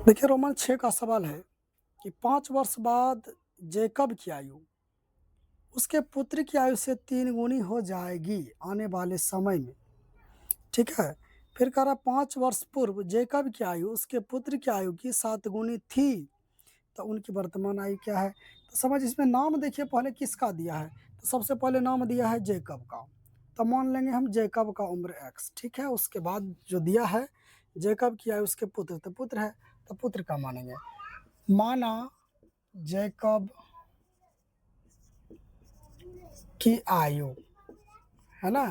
देखिए रोमन 6 का सवाल है कि 5 वर्ष बाद जैकब की आयु उसके पुत्र की आयु से 3 गुनी हो जाएगी आने वाले समय में। ठीक है। फिर कह रहा 5 वर्ष पूर्व जैकब की आयु उसके पुत्र की आयु की 7 गुनी थी, तो उनकी वर्तमान आयु क्या है। तो समझ इसमें नाम देखिए पहले किसका दिया है। तो सबसे पहले नाम दिया है जैकब का, तो मान लेंगे हम जैकब का उम्र x। ठीक है। उसके बाद जो दिया है जैकब की आयु उसके पुत्र, तो पुत्र है तो पुत्र का मानेंगे। माना जैकब की आयु है ना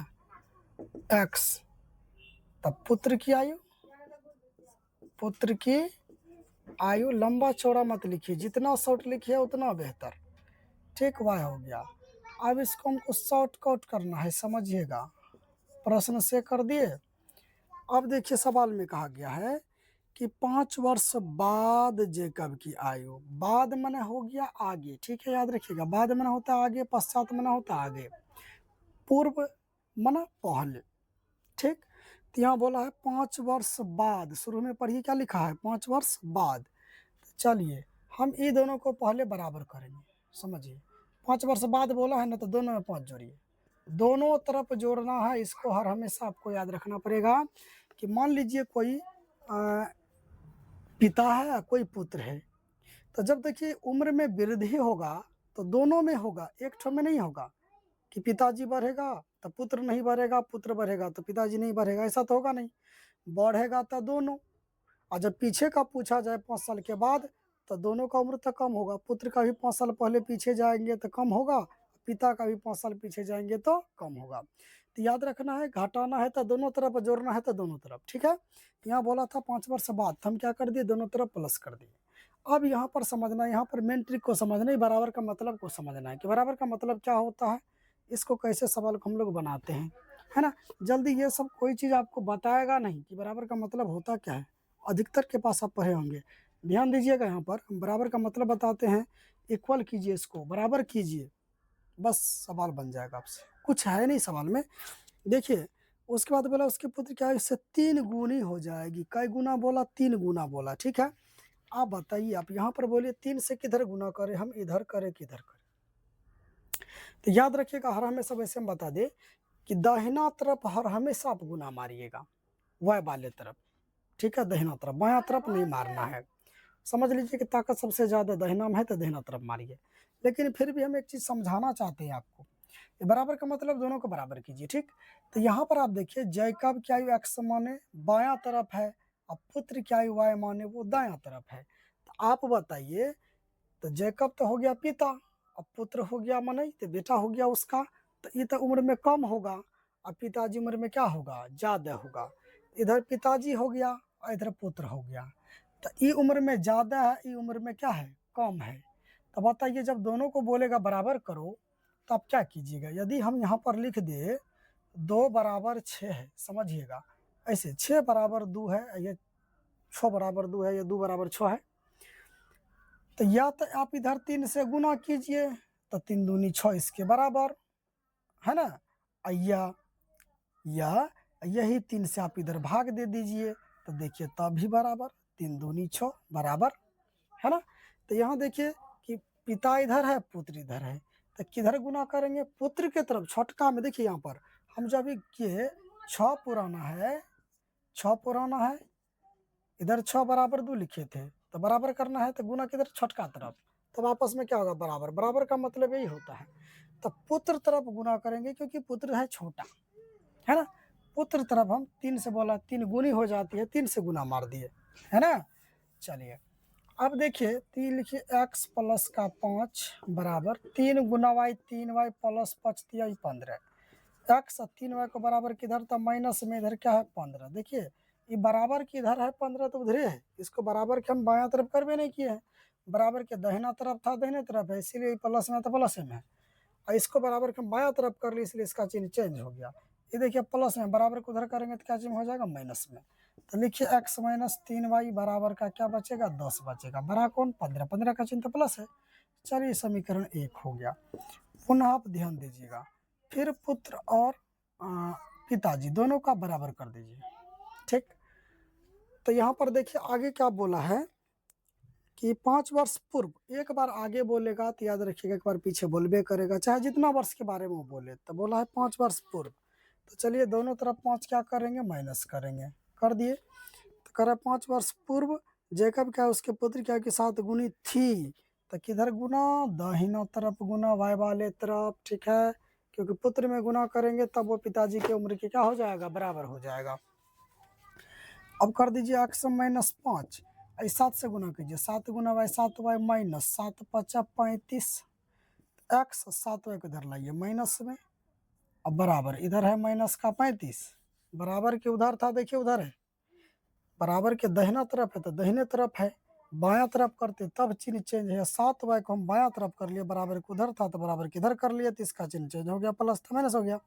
x, तब पुत्र की आयु लंबा चौड़ा मत लिखिए, जितना शॉर्ट लिखिए उतना बेहतर। ठीक, y हो गया। अब इसको हमको शॉर्ट कट करना है, समझिएगा। प्रश्न से कर दिए। अब देखिए सवाल में कहा गया है कि 5 वर्ष बाद जैकब की आयु, बाद मना हो गया आगे। ठीक है, याद रखिएगा, बाद मना होता है आगे, पश्चात मना होता है आगे, पूर्व मना पहले। ठीक, तो यहाँ बोला है 5 वर्ष बाद, शुरू में पढ़िए क्या लिखा है 5 वर्ष बाद। तो चलिए हम ये दोनों को पहले बराबर करेंगे, समझिए। 5 वर्ष बाद बोला है ना, तो दोनों में 5 जोड़िए, दोनों तरफ जोड़ना है। इसको हर हमेशा आपको याद रखना पड़ेगा कि मान लीजिए कोई पिता है या कोई पुत्र है, तो जब देखिए उम्र में वृद्धि होगा तो दोनों में होगा, एक ठो में नहीं होगा कि पिताजी बढ़ेगा तो पुत्र नहीं बढ़ेगा, पुत्र बढ़ेगा तो पिताजी नहीं बढ़ेगा, ऐसा तो होगा नहीं। बढ़ेगा तो दोनों। और जब पीछे का पूछा जाए 5 साल के बाद, तो दोनों का उम्र तो कम होगा, पुत्र का भी 5 साल पहले पीछे जाएंगे तो कम होगा, पिता का भी 5 साल पीछे जाएंगे तो कम होगा। तो याद रखना है, घटाना है तो दोनों तरफ, जोड़ना है तो दोनों तरफ। ठीक है, यहाँ बोला था 5 वर्ष बाद, हम क्या कर दिए, दोनों तरफ प्लस कर दिए। अब यहाँ पर समझना, यहाँ पर मेन ट्रिक को समझना है, बराबर का मतलब को समझना है कि बराबर का मतलब क्या होता है, इसको कैसे सवाल को हम लोग बनाते हैं, है ना। जल्दी ये सब कोई चीज़ आपको बताएगा नहीं कि बराबर का मतलब होता क्या है, अधिकतर के पास आप पढ़े होंगे। ध्यान दीजिएगा, यहाँ पर हम बराबर का मतलब बताते हैं, इक्वल कीजिए, इसको बराबर कीजिए, बस सवाल बन जाएगा आपसे, कुछ है नहीं सवाल में। देखिए उसके बाद बोला उसके पुत्र क्या है, इससे 3 गुनी हो जाएगी। कई गुना बोला, 3 गुना बोला। ठीक है, आप बताइए, आप यहाँ पर बोलिए 3 से किधर गुना करें, हम इधर करें किधर करें। तो याद रखिएगा, हर हमेशा वैसे हम बता दे कि दाहिना तरफ हर हमेशा आप गुना मारिएगा, वह वाले तरफ। ठीक है, दाहिना तरफ, बायां तरफ नहीं मारना है। समझ लीजिए कि ताकत सबसे ज्यादा दाहिना में है तो दाहिना तरफ मारिए। लेकिन फिर भी हम एक चीज समझाना चाहते हैं आपको, बराबर का मतलब दोनों को बराबर कीजिए। ठीक, तो यहाँ पर आप देखिए जैकब की आयु x माने बायां तरफ है, और पुत्र की आयु y माने वो दायां तरफ है। तो आप बताइए, तो जैकब तो हो गया पिता, अब पुत्र हो गया मनई, तो बेटा हो गया उसका, तो ये तो उम्र में कम होगा, और पिताजी उम्र में क्या होगा, ज्यादा होगा। इधर पिताजी हो गया और इधर पुत्र हो गया, तो ये उम्र में ज्यादा है, ये उम्र में क्या है, कम है। तो बताइए, जब दोनों को बोलेगा बराबर करो, तो आप क्या कीजिएगा। यदि हम यहाँ पर लिख दे 2 बराबर 6 है, समझिएगा, ऐसे 6 बराबर 2 है, ये 6 बराबर 2 है, ये 2 बराबर 6 है, तो या तो आप इधर 3 से गुना कीजिए, तो 3 दूनी 6 इसके बराबर, है ना। या यही 3 से आप इधर भाग दे दीजिए, तो देखिए तब भी बराबर, 3 दूनी 6 बराबर, है ना। तो यहाँ देखिए कि पिता इधर है, पुत्र इधर है, तो किधर गुना करेंगे, पुत्र के तरफ, छोटका में। देखिए यहाँ पर हम जब ये 6 पुराना है, 6 पुराना है, इधर 6 बराबर 2 लिखे थे, तो बराबर करना है तो गुना किधर, छोटका तरफ, तब आपस में क्या होगा, बराबर। बराबर का मतलब यही होता है। तो पुत्र तरफ गुना करेंगे क्योंकि पुत्र है छोटा, है ना। पुत्र तरफ हम 3 से बोला, 3 गुनी हो जाती है, 3 से गुना मार दिए, है ना। चलिए अब देखिए 3 लिखिए, x प्लस का 5 बराबर 3 गुना y, 3y प्लस 5 दिया 15। x और 3y को बराबर किधर था, माइनस में, इधर क्या है 15। देखिए ये बराबर की इधर है 15, तो उधर है, इसको बराबर के हम बायां तरफ कर भी नहीं किए हैं, बराबर के दाहिना तरफ था, दाहिने तरफ है, इसीलिए प्लस में तो प्लस में है। और इसको बराबर के हम बायां तरफ कर लिए, इसलिए इसका चिन्ह चेंज हो गया। ये देखिए प्लस में, बराबर को उधर करेंगे तो क्या चिन्ह हो जाएगा, माइनस में। तो लिखिए x माइनस 3y बराबर का क्या बचेगा, 10 बचेगा। बड़ा कौन, 15, 15 का चिन्ह तो प्लस है। चलिए समीकरण 1 हो गया। पुनः आप ध्यान दीजिएगा, फिर पुत्र और पिताजी दोनों का बराबर कर दीजिए। ठीक, तो यहाँ पर देखिए आगे क्या बोला है कि 5 वर्ष पूर्व, एक बार आगे बोलेगा तो याद रखिएगा एक बार पीछे बोलबे करेगा, चाहे जितना वर्ष के बारे में वो बोले। तो बोला है 5 वर्ष पूर्व, तो चलिए दोनों तरफ 5 क्या करेंगे, माइनस करेंगे, कर दिए। तो करे 5 वर्ष पूर्व जैकब क्या है, उसके पुत्र क्या के साथ गुनी थी, तो किधर गुना, दाहिना तरफ गुना, वाई वाले तरफ, ठीक है, क्योंकि पुत्र में गुना करेंगे तब वो पिताजी की उम्र के क्या हो जाएगा, बराबर हो जाएगा। अब कर दीजिए x माइनस 5, 7 से गुना कीजिए, 7 गुना वाई 7 वाई माइनस 7 पचा 35, x 7 वाई को इधर लाइए माइनस में, अब बराबर इधर है माइनस का 35, बराबर के उधर था, देखिए उधर है, बराबर के दाहिना तरफ है तो दाहिने तरफ है, बायां तरफ करते तब चिन्ह चेंज है, 7 वाई को हम बायां तरफ कर लिए, बराबर के उधर था तो बराबर के इधर कर लिए, तो इसका चिन्ह चेंज हो गया, प्लस था माइनस हो गया,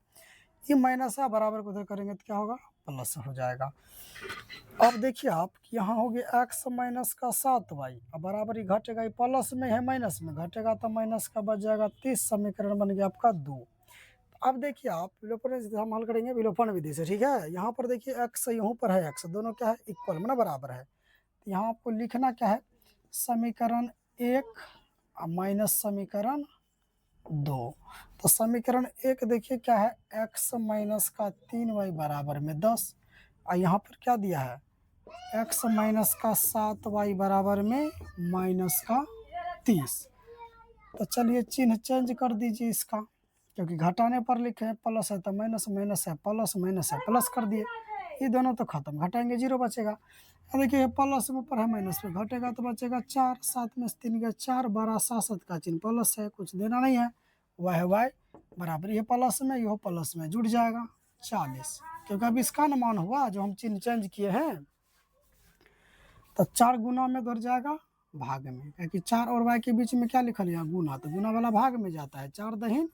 ये माइनस है, बराबर को उधर करेंगे तो क्या होगा, प्लस हो जाएगा। अब देखिए आप यहाँ हो गया x माइनस का 7 वाई, अब बराबर ही घटेगा, ये प्लस में है माइनस में, घटेगा तो माइनस का बच जाएगा 30, समीकरण बन गया आपका 2। अब देखिए आप विलोपन हम हल करेंगे विलोपन विधि से, ठीक है। यहाँ पर देखिए x यहाँ पर है, x दोनों क्या है, इक्वल में बराबर है, तो यहाँ आपको लिखना क्या है, समीकरण 1 माइनस समीकरण 2। तो समीकरण 1 देखिए क्या है, x माइनस का 3 वाई बराबर में 10, और यहाँ पर क्या दिया है, x माइनस का 7 वाई बराबर में माइनस का 30। तो चलिए चिन्ह चेंज कर दीजिए इसका, क्योंकि घटाने पर लिखे हैं प्लस है तो माइनस, माइनस है प्लस, माइनस है प्लस कर दिए, ये दोनों तो खत्म, घटाएंगे 0 बचेगा। देखिए प्लस में ऊपर है माइनस में, घटेगा तो बचेगा 4, 7 में से 3 गया 4, 12 7 का चिन्ह प्लस है, कुछ देना नहीं है, वाई है वाई बराबर, ये प्लस में ये प्लस में जुड़ जाएगा 40, क्योंकि अब इसका न मान हुआ जो हम चिन्ह चेंज किए हैं। तो 4 गुना में उधर जाएगा भाग में, क्योंकि 4 और y के बीच में क्या लिखा लिया, गुना, तो गुना वाला भाग में जाता है, 4 दहीन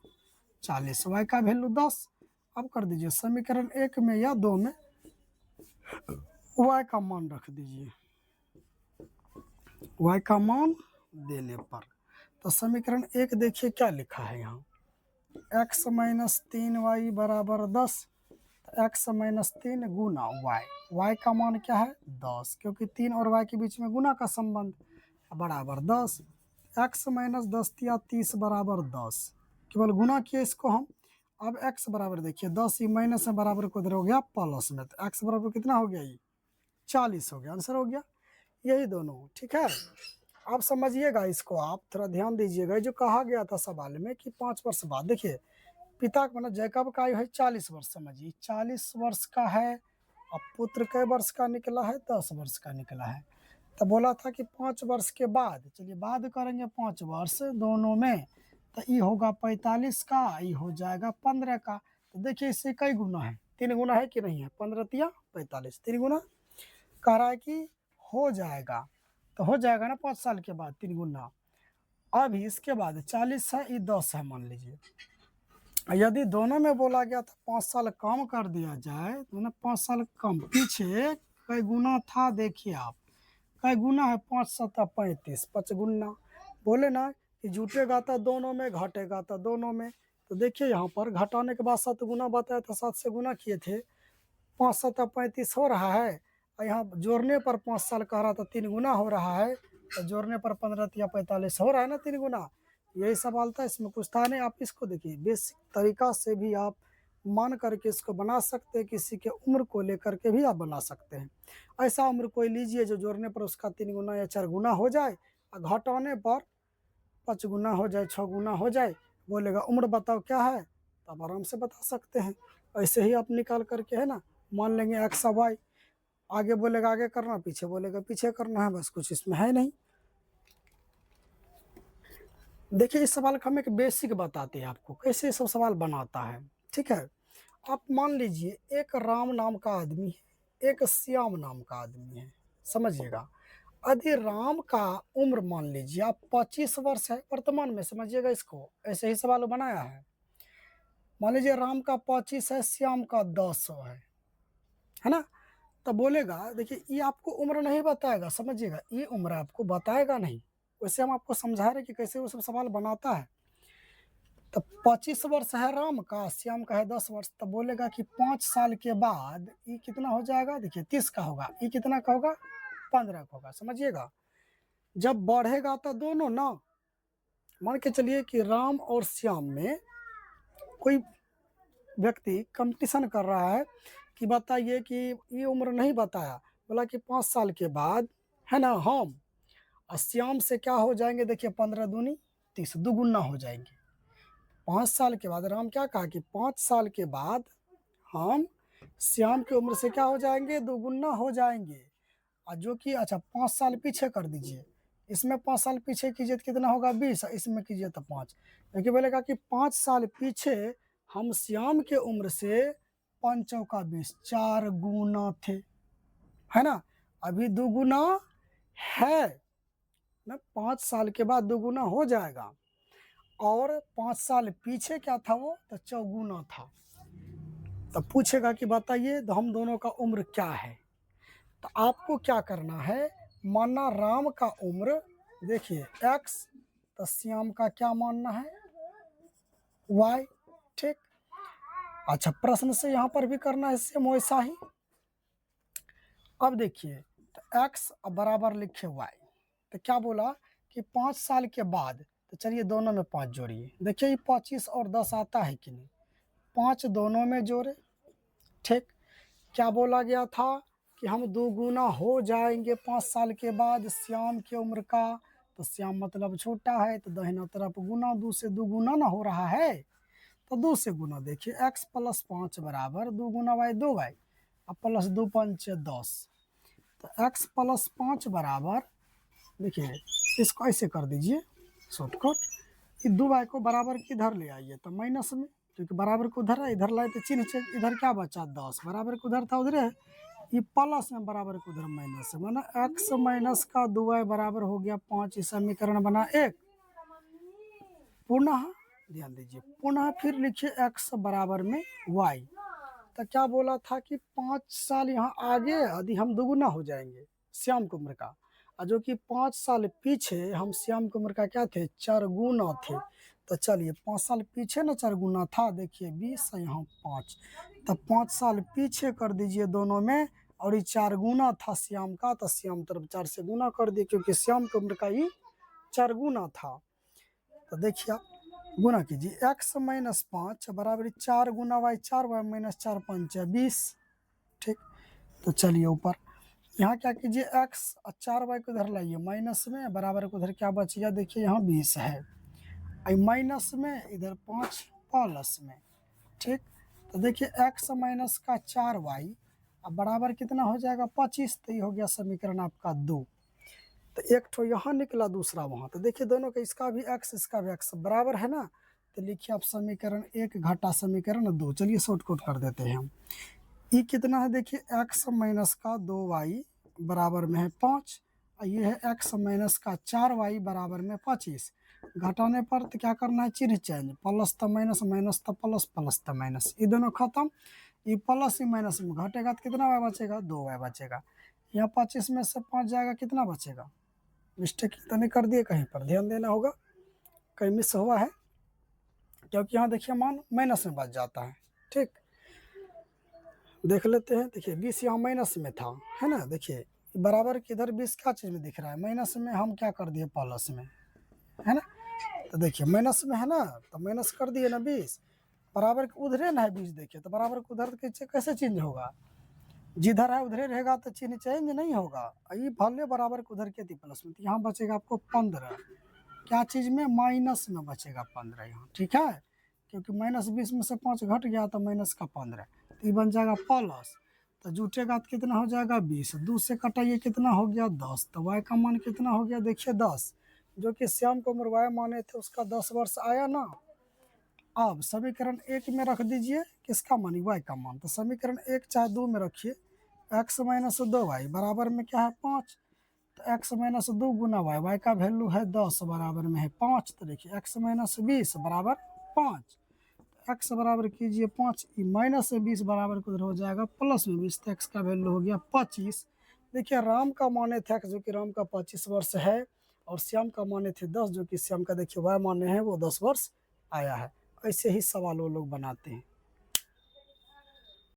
40, y का वैल्यू 10। अब कर दीजिए समीकरण 1 में या 2 में y का मान रख दीजिए, y का मान देने पर, तो समीकरण 1 देखिए क्या लिखा है यहाँ, x माइनस 3y बराबर 10, x माइनस 3 गुना y का मान क्या है 10, क्योंकि 3 और y के बीच में गुना का संबंध, बराबर 10, x माइनस 10 या 30 बराबर 10, केवल गुना किए इसको हम। अब x बराबर देखिए 10, ये माइनस है, बराबर को इधर हो गया प्लस में, तो x बराबर कितना हो गया, ये 40 हो गया, आंसर हो गया, यही दोनों, ठीक है। आप समझिएगा इसको, आप थोड़ा ध्यान दीजिएगा, जो कहा गया था सवाल में कि 5 वर्ष बाद, देखिए पिता का मतलब जैकब का आयु है 40 वर्ष, समझिए 40 वर्ष का है, अब पुत्र कै वर्ष का निकला है, 10 वर्ष का निकला है, तो बोला था कि 5 वर्ष के बाद, चलिए बाद करेंगे 5 वर्ष दोनों में, तो ये होगा 45 का, ये हो जाएगा 15 का, तो देखिए इससे कई गुना है, 3 गुना है कि नहीं है, 15 तिया 45, 3 गुना कह रहा है कि हो जाएगा, तो हो जाएगा ना 5 साल के बाद 3 गुना। अभी इसके बाद 40 है, ये 10 है मान लीजिए, यदि दोनों में बोला गया था 5 साल कम कर दिया जाए, तो ना 5 साल कम, पीछे कई गुना था, देखिए आप कई गुना है, 5 7 35, 5 गुना, बोले ना कि जुटेगा तो दोनों में, घटेगा तो दोनों में, तो देखिए यहाँ पर घटाने के बाद 7 गुना बताया था, 7 से गुना किए थे, 5 7 35 हो रहा है, और यहाँ जोड़ने पर 5 साल कह रहा था 3 गुना हो रहा है, तो जोड़ने पर 15 या 45 हो रहा है ना 3 गुना, यही सवाल था, इसमें कुछ था नहीं। आप इसको देखिए बेसिक तरीका से भी आप मान करके इसको बना सकते हैं, किसी के उम्र को लेकर के भी आप बना सकते हैं। ऐसा उम्र कोई लीजिए जो जोड़ने पर उसका 3 गुना या 4 गुना हो जाए, और घटाने पर 5 गुना हो जाए, 6 गुना हो जाए, बोलेगा उम्र बताओ क्या है, तो आप आराम से बता सकते हैं। ऐसे ही आप निकाल करके है ना, मान लेंगे एक्स वाई, आगे बोलेगा आगे करना, पीछे बोलेगा पीछे करना है, बस कुछ इसमें है नहीं। देखिए इस सवाल का हम एक बेसिक बताते हैं आपको, कैसे सब सवाल बनाता है, ठीक है। आप मान लीजिए एक राम नाम का आदमी है, एक श्याम नाम का आदमी है, समझिएगा। यदि राम का उम्र मान लीजिए आप 25 वर्ष है वर्तमान में, समझिएगा इसको, ऐसे ही सवाल बनाया है। मान लीजिए राम का 25 है, श्याम का 10 है ना, तो बोलेगा, देखिए ये आपको उम्र नहीं बताएगा, समझिएगा, ये उम्र आपको बताएगा नहीं, वैसे हम आपको समझा रहे कि कैसे वो सब सवाल बनाता है। तो 25 वर्ष है राम का, श्याम का है 10 वर्ष, तो बोलेगा कि 5 साल के बाद ये कितना हो जाएगा, देखिए 30 का होगा, ये कितना का होगा 15 का होगा, समझिएगा। जब बढ़ेगा तो दोनों ना, मान के चलिए कि राम और श्याम में कोई व्यक्ति कंपटीशन कर रहा है कि बताइए कि ये उम्र नहीं बताया, बोला कि 5 साल के बाद, है ना, हम और श्याम से क्या हो जाएंगे, देखिए 15 दूनी 30, दुगुना हो जाएंगे। 5 साल के बाद राम क्या कहा कि 5 साल के बाद हम श्याम की उम्र से क्या हो जाएंगे, दुगुना हो जाएंगे। और जो कि अच्छा 5 साल पीछे कर दीजिए, इसमें 5 साल पीछे कीजिए तो कितना होगा 20, इसमें कीजिए तो 5, क्योंकि बोलेगा कि 5 साल पीछे हम श्याम के उम्र से 5 चौका 20, 4 गुना थे, है ना। अभी दुगुना है ना, 5 साल के बाद दुगुना हो जाएगा। और 5 साल पीछे क्या था वो, तो चौगुना था। तो पूछेगा कि बताइए तो हम दोनों का उम्र क्या है। तो आपको क्या करना है, मानना राम का उम्र देखिए x, तो श्याम का क्या मानना है y, ठीक। अच्छा प्रश्न से यहाँ पर भी करना है सेम वैसा ही। अब देखिए तो x बराबर लिखे y, तो क्या बोला कि 5 साल के बाद, तो चलिए दोनों में 5 जोड़िए, देखिए ये 25 और 10 आता है कि नहीं, 5 दोनों में जोड़े, ठीक। क्या बोला गया था कि हम दुगुना हो जाएंगे 5 साल के बाद श्याम की उम्र का, तो श्याम मतलब छोटा है, तो दाहिना तरफ गुना, 2 से दुगुना ना हो रहा है, तो 2 से गुना, देखिए x प्लस 5 बराबर 2 गुना y 2y, अब प्लस 2 5 10, तो x प्लस 5 बराबर, देखिए इसको ऐसे कर दीजिए शॉर्टकट, ये 2y को बराबर किधर ले आइए, तो माइनस में, क्योंकि बराबर को उधर है, इधर लाए तो चिन्ह से इधर क्या बचा 10, बराबर को उधर था उधर है, ये प्लस में बराबर को उधर माइनस है, माना x माइनस का 2y बराबर हो गया 5, ये समीकरण बना 1। पुनः ध्यान दीजिए, पुनः फिर लिखिए x बराबर में y, तो क्या बोला था कि 5 साल यहाँ आगे यदि हम दुगुना हो जाएंगे श्याम की उम्र का, और जो कि 5 साल पीछे हम श्याम की उम्र का क्या थे, 4 गुना थे। तो चलिए 5 साल पीछे ना 4 गुना था, देखिए 20 यहाँ 5, तो 5 साल पीछे कर दीजिए दोनों में, और ये 4 गुना था श्याम का, तो श्याम तरफ 4 से गुना कर दिए, क्योंकि श्याम की उम्र का ये 4 गुना था। तो देखिए आप गुना कीजिए, x माइनस 5 बराबर 4 गुना y, 4y माइनस 4 5 20, ठीक। तो चलिए ऊपर यहाँ क्या कीजिए, x और 4y को इधर लाइए माइनस में, बराबर को उधर क्या बच गया, देखिए यहाँ 20 है, माइनस में इधर 5 प्लस में, ठीक। तो देखिए x माइनस का 4y अब बराबर कितना हो जाएगा 25, तो ये हो गया समीकरण आपका 2। तो एक ठो यहाँ निकला, दूसरा वहाँ, तो देखिए दोनों का, इसका भी x इसका भी x बराबर है ना, तो लिखिए आप समीकरण 1 घटा समीकरण 2, चलिए शॉर्टकट कर देते हैं हम। ये कितना है, देखिए x माइनस का 2y बराबर में है 5, और ये है x माइनस का 4y बराबर में 25। घटाने पर तो क्या करना है, चिन्ह चेंज, प्लस तो माइनस, माइनस तो प्लस, प्लस तो माइनस, ये दोनों खत्म, ये प्लस ये माइनस में घटेगा तो कितना y बचेगा, 2y बचेगा। यहाँ 25 में से 5 जाएगा, कितना बचेगा, मिस्टेक तो नहीं कर दिए कहीं पर, ध्यान देना होगा, कहीं मिस हुआ है, क्योंकि यहाँ देखिए मान माइनस में बच जाता है, ठीक। देख लेते हैं, देखिए 20 यहाँ माइनस में था, है ना, देखिए बराबर किधर 20 क्या चीज़ में दिख रहा है, माइनस में, हम क्या कर दिए प्लस में, है ना। तो देखिए माइनस में है ना, तो माइनस कर दिए ना 20, बराबर उधरे ना है 20, देखिए तो बराबर को उधर कैसे चेंज होगा, जिधर है उधरे रहेगा तो चिन्ह चेंज नहीं होगा, ये भले बराबर को उधर के थी प्लस में, तो यहाँ बचेगा आपको 15, क्या चीज़ में, माइनस में बचेगा 15 यहाँ, ठीक है, क्योंकि माइनस 20 में से 5 घट गया तो माइनस का 15, तो ये बन जाएगा प्लस, तो जुटेगा तो कितना हो जाएगा 20, 2 से कटाइए कितना हो गया 10, तो y का मान कितना हो गया, देखिए 10, जो कि श्याम को उम्र y माने थे उसका 10 वर्ष आया ना। अब समीकरण 1 में रख दीजिए किसका मान, y का मान, तो समीकरण 1 चाहे 2 में रखिए, x माइनस 2y बराबर में क्या है 5, तो x माइनस 2 गुना y, y का वैल्यू है 10 बराबर में है 5, तो देखिए x माइनस 20 बराबर 5, तो x बराबर कीजिए 5, माइनस से 20 बराबर को हो जाएगा प्लस में 20, तो x का वैल्यू हो गया 25। देखिए राम का माने थे x, जो कि राम का 25 वर्ष है, और श्याम का माने थे 10, जो कि श्याम का देखिए y माने हैं वो 10 वर्ष आया है। ऐसे ही सवाल वो लोग बनाते हैं।